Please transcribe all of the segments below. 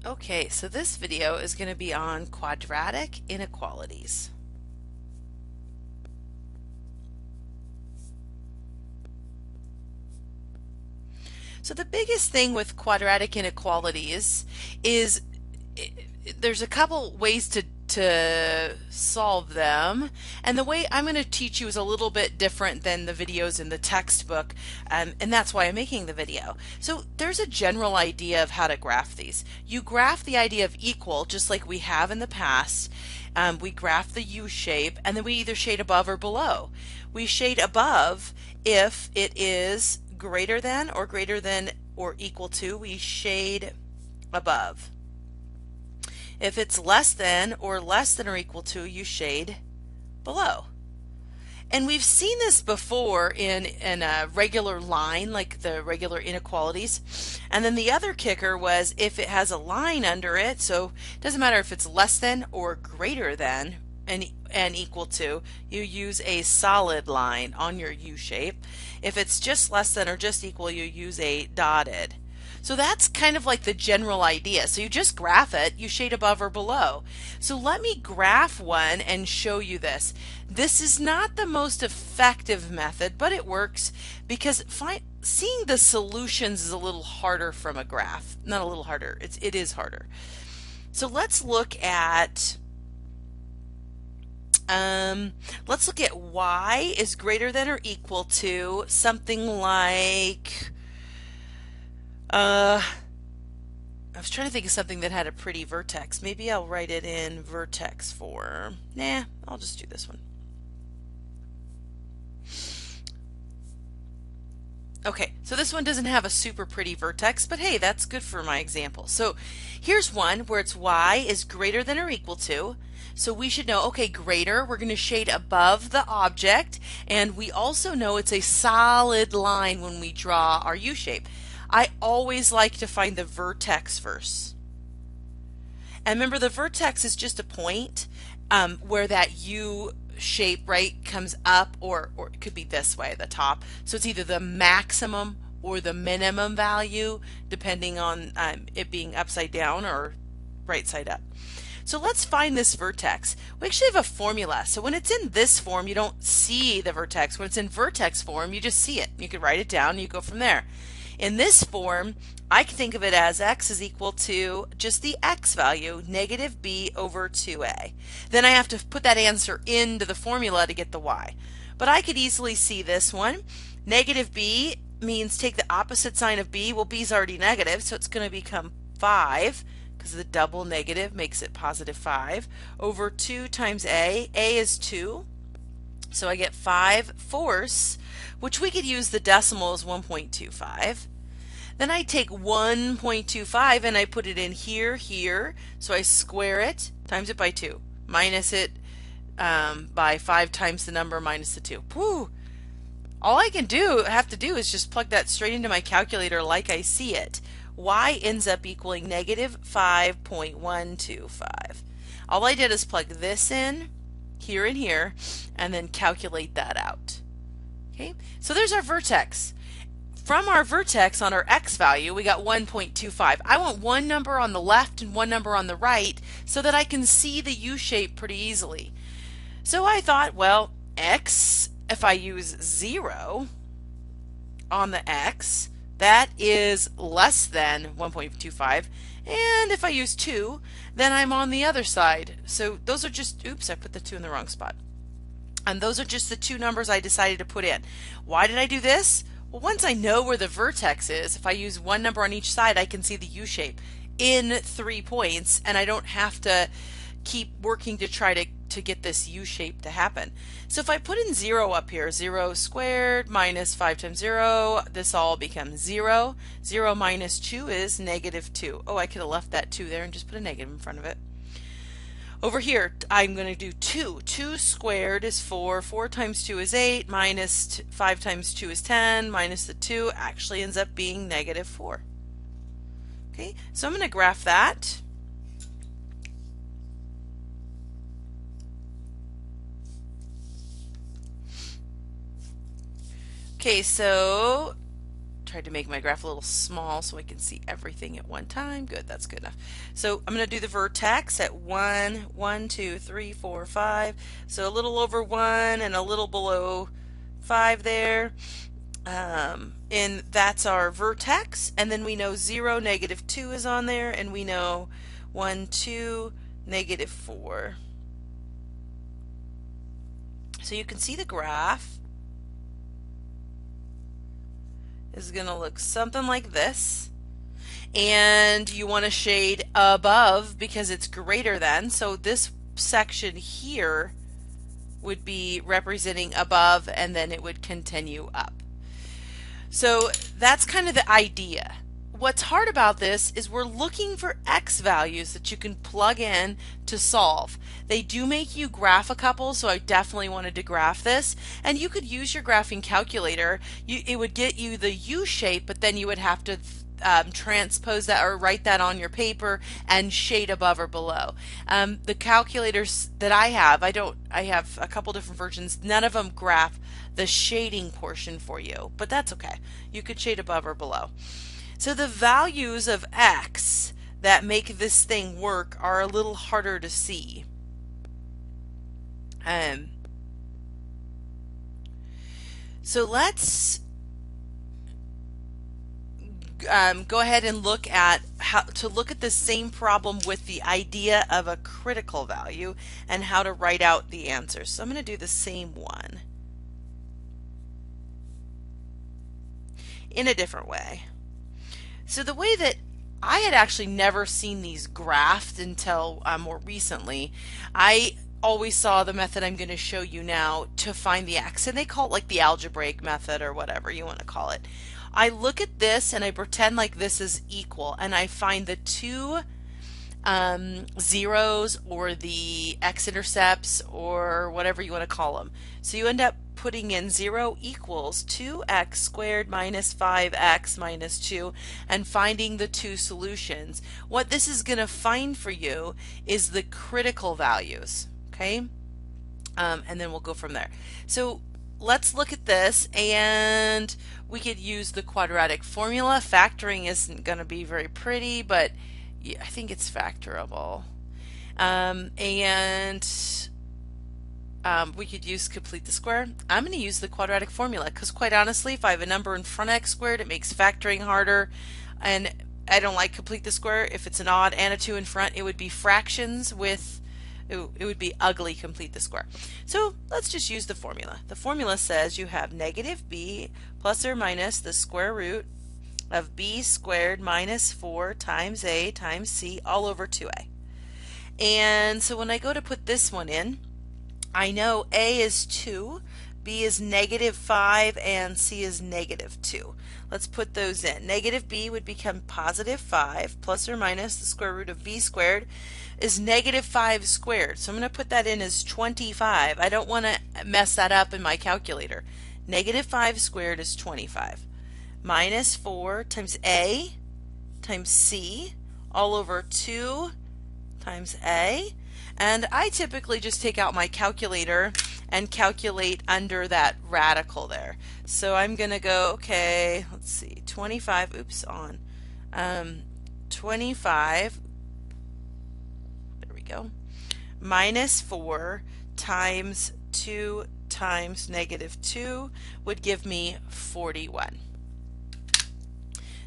Okay, so this video is going to be on quadratic inequalities. So the biggest thing with quadratic inequalities is there's a couple ways to solve them, and the way I'm going to teach you is a little bit different than the videos in the textbook, and that's why I'm making the video. So there's a general idea of how to graph these. You graph the idea of equal just like we have in the past. We graph the U shape, and then we either shade above or below. We shade above if it is greater than or equal to, we shade above. If it's less than or equal to, you shade below. And we've seen this before in a regular line, like the regular inequalities. And then the other kicker was if it has a line under it, so it doesn't matter if it's less than or greater than and equal to, you use a solid line on your U shape. If it's just less than or just equal, you use a dotted. So that's kind of like the general idea. So you just graph it, you shade above or below. So let me graph one and show you this. This is not the most effective method, but it works because seeing the solutions is a little harder from a graph. Not a little harder, it is harder. So let's look at y is greater than or equal to something like I was trying to think of something that had a pretty vertex. Maybe I'll write it in vertex form. Nah, I'll just do this one. Okay, so this one doesn't have a super pretty vertex, but hey, that's good for my example. So here's one where it's y is greater than or equal to. So we should know, okay, greater, we're going to shade above the object, and we also know it's a solid line when we draw our U shape. I always like to find the vertex first. And remember, the vertex is just a point where that U shape, right, comes up, or it could be this way at the top. So it's either the maximum or the minimum value, depending on it being upside down or right side up. So let's find this vertex. We actually have a formula. So when it's in this form, you don't see the vertex. When it's in vertex form, you just see it. You can write it down and you go from there. In this form, I can think of it as x is equal to just the x value, negative b over 2a. Then I have to put that answer into the formula to get the y. But I could easily see this one. Negative b means take the opposite sign of b. Well, b's already negative, so it's going to become 5, because the double negative makes it positive 5, over 2 times a. A is 2, so I get 5/4, which we could use the decimal as 1.25. Then I take 1.25 and I put it in here, so I square it, times it by 2, minus it by 5 times the number minus the 2. Whew. All I have to do is just plug that straight into my calculator like I see it. Y ends up equaling negative 5.125. All I did is plug this in, here and here, and then calculate that out. Okay, so there's our vertex. From our vertex on our x value, we got 1.25. I want one number on the left and one number on the right so that I can see the U shape pretty easily. So I thought, well, x, if I use 0 on the x, that is less than 1.25. And if I use 2, then I'm on the other side. So those are just, oops, I put the 2 in the wrong spot. And those are just the two numbers I decided to put in. Why did I do this? Well, once I know where the vertex is, if I use one number on each side, I can see the U shape in 3 points, and I don't have to keep working to try to get this U shape to happen. So if I put in 0 up here, 0 squared minus 5 times 0, this all becomes 0. 0 minus 2 is negative 2. Oh, I could have left that 2 there and just put a negative in front of it. Over here, I'm going to do 2. 2 squared is 4. 4 times 2 is 8. Minus 5 times 2 is 10. Minus the 2 actually ends up being negative 4. Okay, so I'm going to graph that. Okay, so tried to make my graph a little small so I can see everything at one time. Good, that's good enough. So I'm going to do the vertex at 1, 1, 2, 3, 4, 5. So a little over 1 and a little below 5 there. And that's our vertex. And then we know 0, negative 2 is on there, and we know 1, 2, negative 4. So you can see the graph is going to look something like this, and you want to shade above because it's greater than. So this section here would be representing above, and then it would continue up. So that's kind of the idea. What's hard about this is we're looking for x values that you can plug in to solve. They do make you graph a couple, so I definitely wanted to graph this. And you could use your graphing calculator. It would get you the U shape, but then you would have to transpose that or write that on your paper and shade above or below. The calculators that I have, I have a couple different versions. None of them graph the shading portion for you, but that's okay. You could shade above or below. So the values of x that make this thing work are a little harder to see. So let's go ahead and look at how to look at the same problem with the idea of a critical value and how to write out the answers. So I'm going to do the same one in a different way. So the way that I had actually never seen these graphed until more recently, I always saw the method I'm going to show you now to find the x, and they call it like the algebraic method or whatever you want to call it. I look at this and I pretend like this is equal, and I find the two zeros or the x-intercepts or whatever you want to call them. So you end up putting in 0 equals 2x squared minus 5x minus 2 and finding the two solutions. What this is going to find for you is the critical values, okay? And then we'll go from there. So let's look at this, and we could use the quadratic formula. Factoring isn't going to be very pretty, but I think it's factorable. We could use complete the square. I'm going to use the quadratic formula because, quite honestly, if I have a number in front of x squared, it makes factoring harder, and I don't like complete the square. If it's an odd and a 2 in front, it would be fractions with, it would be ugly complete the square. So let's just use the formula. The formula says you have negative b plus or minus the square root of b squared minus 4 times a times c all over 2a. And so when I go to put this one in, I know a is 2, b is negative 5, and c is negative 2. Let's put those in. Negative b would become positive 5 plus or minus the square root of b squared is negative 5 squared. So I'm going to put that in as 25. I don't want to mess that up in my calculator. Negative 5 squared is 25. Minus 4 times a times c all over 2 times a. And I typically just take out my calculator and calculate under that radical there. So I'm going to go, okay, let's see, 25, 25, there we go, minus 4 times 2 times negative 2 would give me 41.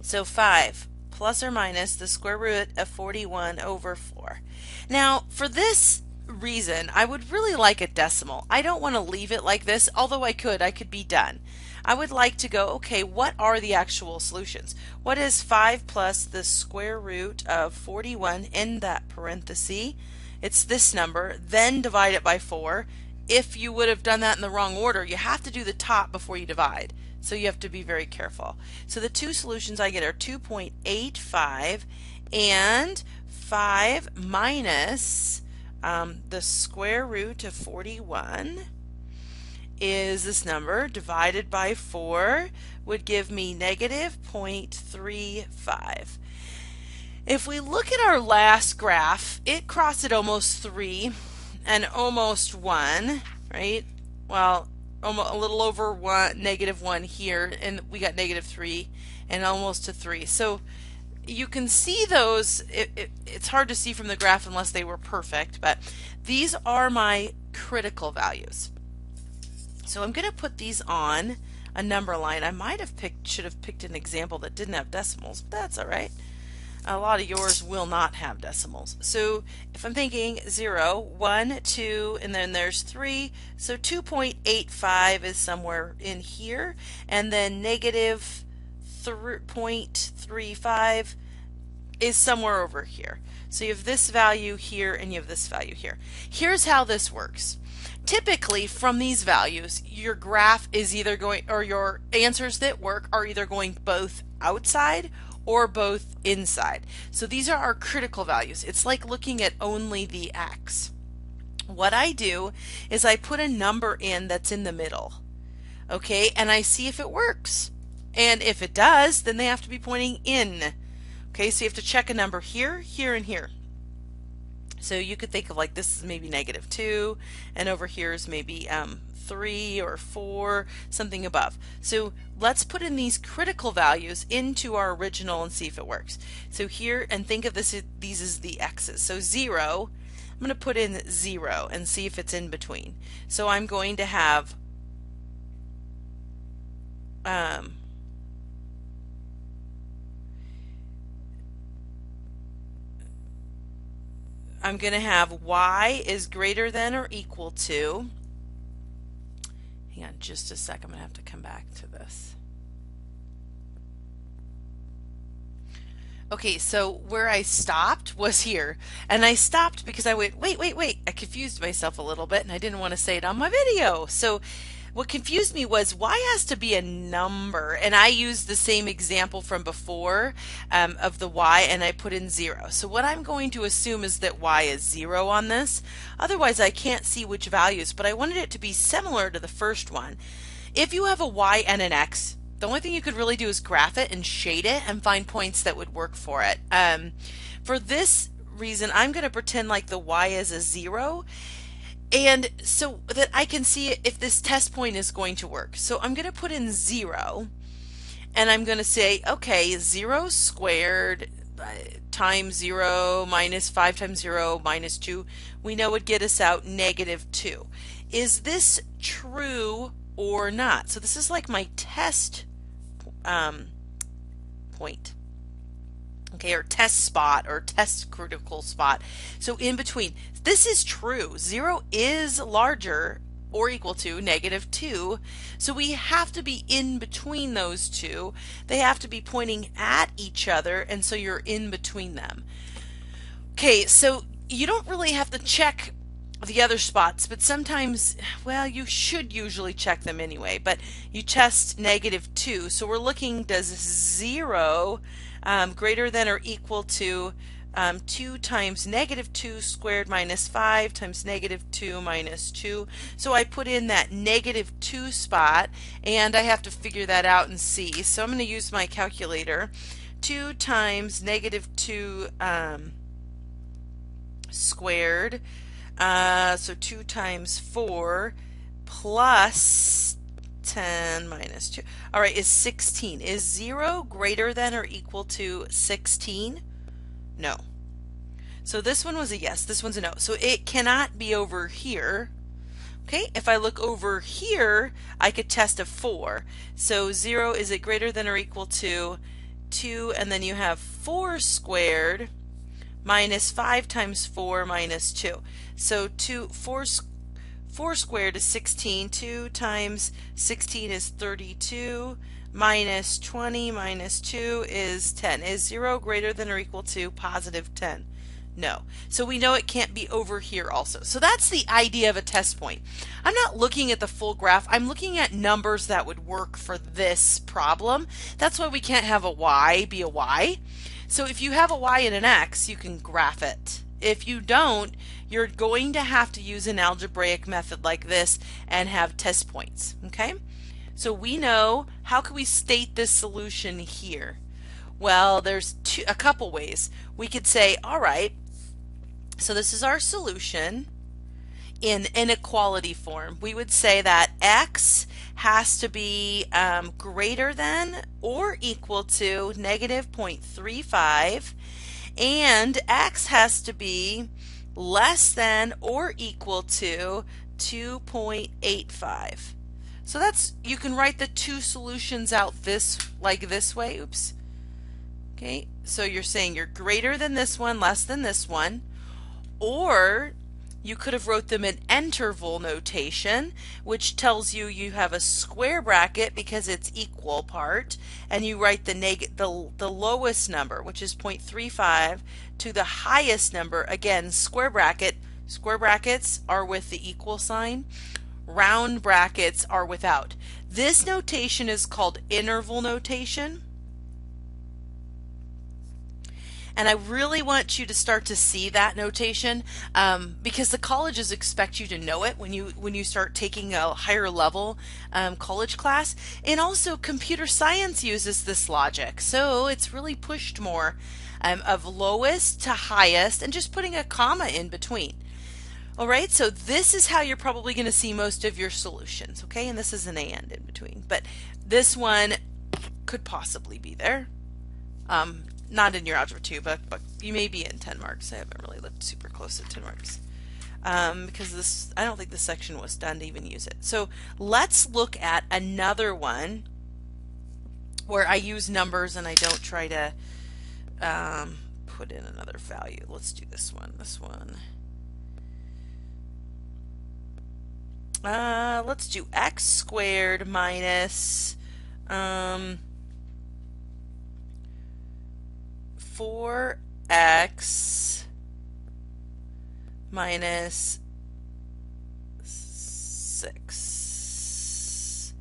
So 5 plus or minus the square root of 41 over 4. Now, for this reason, I would really like a decimal. I don't want to leave it like this, although I could be done. I would like to go, okay, what are the actual solutions? What is 5 plus the square root of 41 in that parenthesis? It's this number, then divide it by 4. If you would have done that in the wrong order, you have to do the top before you divide. So you have to be very careful. So the two solutions I get are 2.85 and 5 minus the square root of 41 is this number divided by 4 would give me negative 0.35. If we look at our last graph, it crossed at almost 3 and almost 1, right? Well, almost a little over one, -1 here, and we got -3 and almost to 3. So you can see those. It's hard to see from the graph unless they were perfect, but these are my critical values. So I'm going to put these on a number line. I might have should have picked an example that didn't have decimals, but that's all right. A lot of yours will not have decimals. So if I'm thinking 0, 1, 2, and then there's 3, so 2.85 is somewhere in here, and then -0.35 is somewhere over here. So you have this value here and you have this value here. Here's how this works. Typically from these values, your graph is either going, or your answers that work are either going both outside or both inside. So these are our critical values. It's like looking at only the x. What I do is I put a number in that's in the middle, okay, and I see if it works. And if it does, then they have to be pointing in. Okay, so you have to check a number here, here, and here. So you could think of like this is maybe -2, and over here is maybe 3 or 4, something above. So let's put in these critical values into our original and see if it works. So here, and think of this, these as the x's. So 0, I'm going to put in 0 and see if it's in between. So I'm going to have I'm going to have y is greater than or equal to, hang on just a sec, I'm going to have to come back to this. Okay, so where I stopped was here, and I stopped because I went, wait, I confused myself a little bit and I didn't want to say it on my video. So what confused me was y has to be a number, and I used the same example from before of the y, and I put in 0. So what I'm going to assume is that y is 0 on this. Otherwise I can't see which values, but I wanted it to be similar to the first one. If you have a y and an x, the only thing you could really do is graph it and shade it and find points that would work for it. For this reason, I'm going to pretend like the y is a 0, and so that I can see if this test point is going to work. So I'm going to put in 0, and I'm going to say, okay, 0 squared times 0 minus 5 times 0 minus 2, we know would get us out -2. Is this true or not? So this is like my test point. Okay, or test spot or test critical spot. So in between, this is true. 0 is larger or equal to -2. So we have to be in between those two. They have to be pointing at each other, and so you're in between them. Okay, so you don't really have to check the other spots, but sometimes, well, you should usually check them anyway, but you test -2. So we're looking, does 0 greater than or equal to 2 times -2 squared minus 5 times -2 minus 2. So I put in that -2 spot, and I have to figure that out and see. So I'm going to use my calculator. 2 times -2 squared, so 2 times 4 plus 10 minus 2, all right, is 16. Is 0 greater than or equal to 16? No. So this one was a yes, this one's a no. So it cannot be over here. Okay, if I look over here, I could test a 4. So 0, is it greater than or equal to 2? And then you have 4 squared minus 5 times 4 minus 2. So 4 squared is 16. 2 times 16 is 32. Minus 20 minus 2 is 10. Is 0 greater than or equal to +10? No. So we know it can't be over here also. So that's the idea of a test point. I'm not looking at the full graph. I'm looking at numbers that would work for this problem. That's why we can't have a y be a y. So if you have a y and an x, you can graph it. If you don't, you're going to have to use an algebraic method like this and have test points. Okay? So we know, how can we state this solution here? Well, there's a couple ways. We could say, all right, so this is our solution. in inequality form, we would say that x has to be greater than or equal to negative 0.35, and x has to be less than or equal to 2.85. So that's, you can write the two solutions out this way. Oops. Okay, so you're saying you're greater than this one, less than this one, or you could have wrote them in interval notation, which tells you you have a square bracket because it's equal part, and you write the lowest number, which is 0.35, to the highest number. Again, square bracket. Square brackets are with the equal sign. Round brackets are without. This notation is called interval notation. And I really want you to start to see that notation because the colleges expect you to know it when you start taking a higher level college class. And also computer science uses this logic. So it's really pushed more of lowest to highest and just putting a comma in between. All right, so this is how you're probably going to see most of your solutions, okay? And this is an and in between. But this one could possibly be there. Not in your Algebra 2, but you may be in 10 marks. I haven't really looked super close at 10 marks because I don't think this section was done to even use it. So let's look at another one where I use numbers and I don't try to put in another value. Let's do this one. Let's do x squared minus 4x minus 6.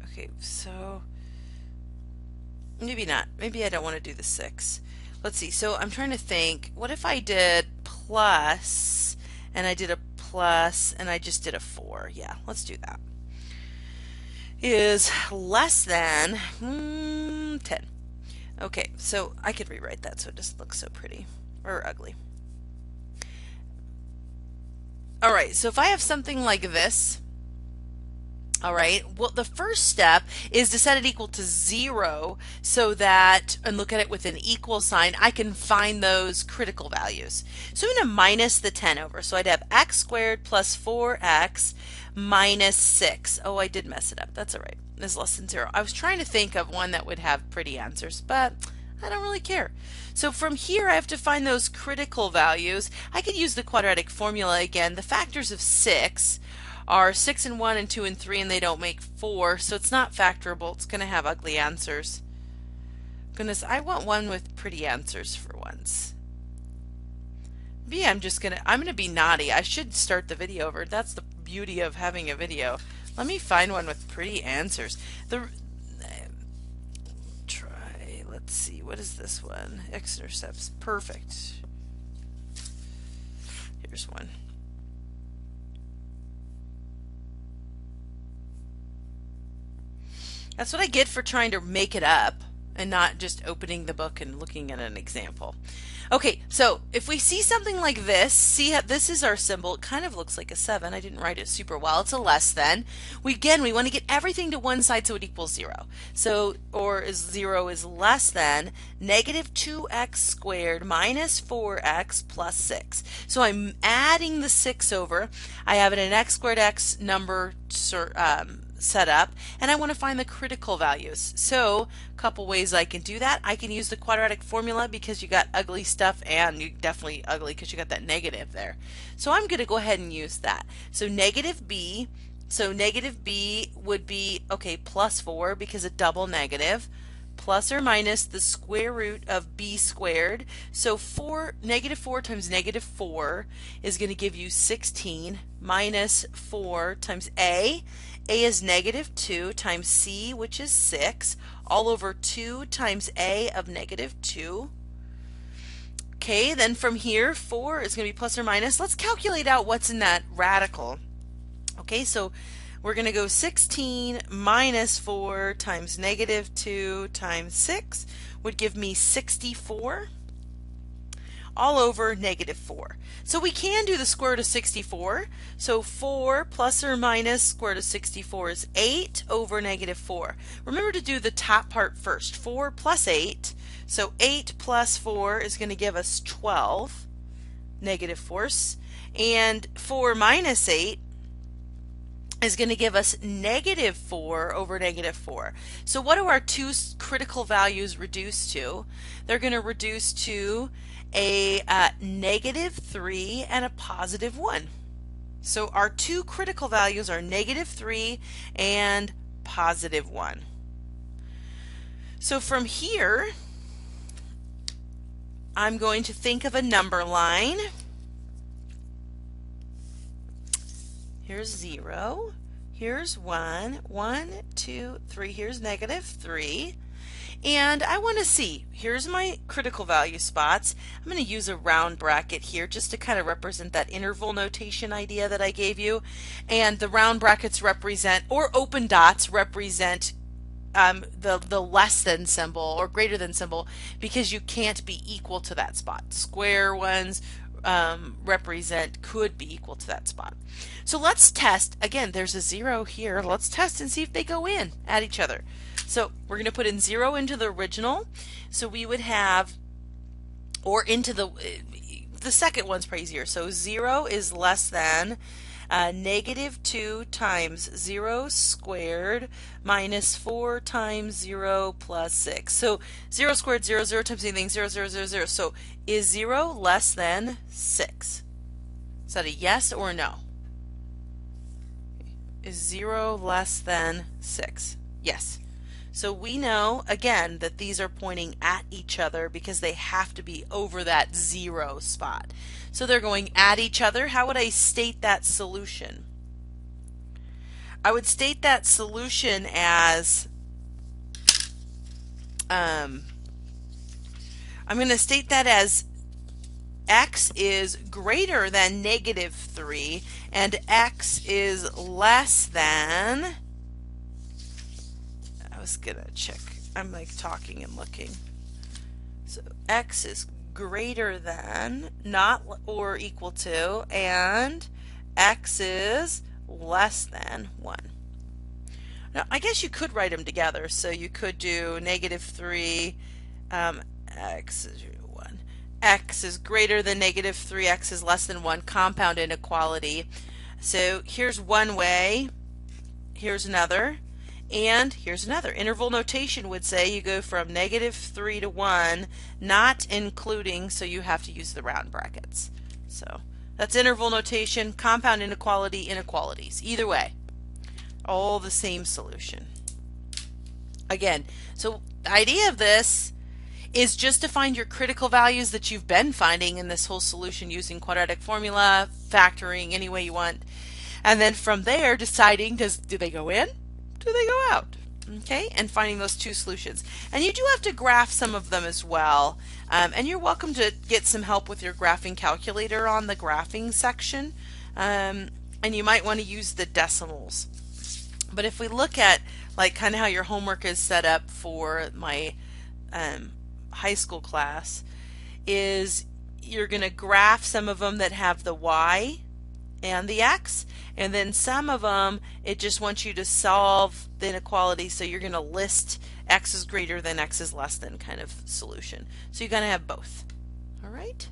Okay, so maybe not. Maybe I don't want to do the 6. Let's see. So I'm trying to think, what if I did plus and I did a plus and I just did a 4? Yeah, let's do that. Is less than 10. Okay, so I could rewrite that so it doesn't look so pretty or ugly. All right, so if I have something like this, all right, well, the first step is to set it equal to 0 so that, and look at it with an equal sign, I can find those critical values. So I'm going to minus the 10 over. So I'd have x squared plus 4x minus 6. Oh, I did mess it up. That's all right. It's less than 0. I was trying to think of one that would have pretty answers, but I don't really care. So from here, I have to find those critical values. I could use the quadratic formula again. The factors of 6 are 6 and 1 and 2 and 3, and they don't make 4, so it's not factorable. It's going to have ugly answers. Goodness, I want one with pretty answers for once. B, I'm gonna be naughty. I should start the video over. That's the beauty of having a video. Let me find one with pretty answers. Let's see, what is this one? X-intercepts. Perfect. Here's one. That's what I get for trying to make it up and not just opening the book and looking at an example. Okay, so if we see something like this, see how this is our symbol. It kind of looks like a 7. I didn't write it super well. It's a less than. We want to get everything to one side so it equals 0. So, or 0 is less than negative 2x squared minus 4x plus 6. So I'm adding the 6 over. I have an x squared x number set up, and I want to find the critical values. So a couple ways I can do that. I can use the quadratic formula because you got ugly stuff, and you definitely ugly because you got that negative there. So I'm going to go ahead and use that. So negative b would be, okay, plus 4 because a double negative, plus or minus the square root of b squared. So negative 4 times negative 4 is going to give you 16 minus 4 times a. A is negative 2 times c, which is 6, all over 2 times a of negative 2. Okay, then from here, 4 is going to be plus or minus. Let's calculate out what's in that radical. Okay, so we're going to go 16 minus 4 times negative 2 times 6 would give me 64 all over negative 4. So we can do the square root of 64. So 4 plus or minus square root of 64 is 8 over negative 4. Remember to do the top part first. 4 plus 8. So 8 plus 4 is going to give us 12 negative force. And 4 minus 8 is going to give us negative 4 over negative 4. So what do our two critical values reduce to? They're going to reduce to a negative 3 and a positive 1. So our two critical values are negative 3 and positive 1. So from here, I'm going to think of a number line. Here's 0, here's 1, 1, 2, 3, here's negative 3. And I want to see, here's my critical value spots. I'm going to use a round bracket here just to kind of represent that interval notation idea that I gave you. And the round brackets represent, or open dots represent the less than symbol or greater than symbol, because you can't be equal to that spot. Square ones represent could be equal to that spot. So let's test. Again, there's a 0 here. Let's test and see if they go in at each other. So we're going to put in 0 into the original. So we would have, or into the second one's probably easier. So 0 is less than negative 2 times 0 squared minus 4 times 0 plus 6. So 0 squared, 0, 0 times anything, 0, 0, 0, 0. So is 0 less than 6? Is that a yes or a no? Is 0 less than 6? Yes. So we know, again, that these are pointing at each other because they have to be over that 0 spot. So they're going at each other. How would I state that solution? I would state that solution as, I'm going to state that as x is greater than negative 3 and x is less than, I was gonna check, I'm like talking and looking. So x is greater than, not or equal to, and x is less than 1. Now I guess you could write them together. So you could do negative 3, x is 1. X is greater than negative 3, x is less than 1, compound inequality. So here's one way, here's another. And here's another. Interval notation would say you go from negative 3 to 1, not including, so you have to use the round brackets. So that's interval notation, compound inequality, inequalities. Either way, all the same solution. Again, so the idea of this is just to find your critical values that you've been finding in this whole solution using quadratic formula, factoring any way you want. And then from there deciding, do they go in? Do they go out? Okay, and finding those two solutions. And you do have to graph some of them as well. And you're welcome to get some help with your graphing calculator on the graphing section. And you might want to use the decimals. But if we look at like kind of how your homework is set up for my high school class, is you're going to graph some of them that have the y and the x, and then some of them it just wants you to solve the inequality, so you're going to list x is greater than x is less than kind of solution. So you're going to have both. All right.